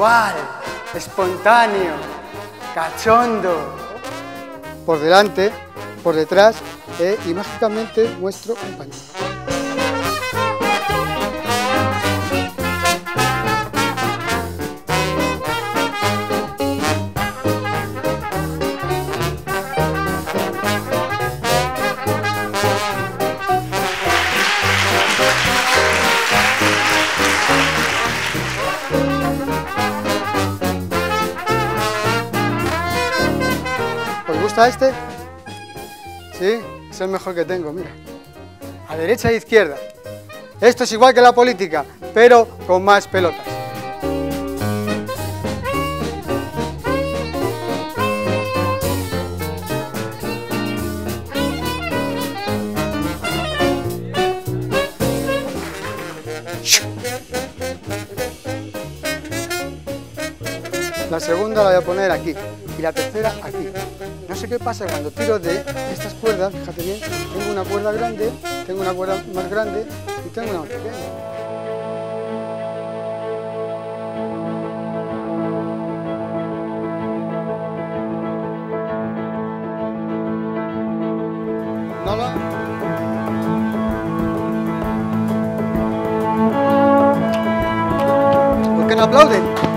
sensual, espontáneo, cachondo. Por delante, por detrás y mágicamente nuestro compañero. ¿Os gusta este? Sí, es el mejor que tengo, mira. A derecha e izquierda. Esto es igual que la política, pero con más pelotas. La segunda la voy a poner aquí y la tercera aquí. No sé qué pasa cuando tiro de estas cuerdas, fíjate bien, tengo una cuerda grande, tengo una cuerda más grande y tengo una más pequeña. ¿Por qué no aplauden?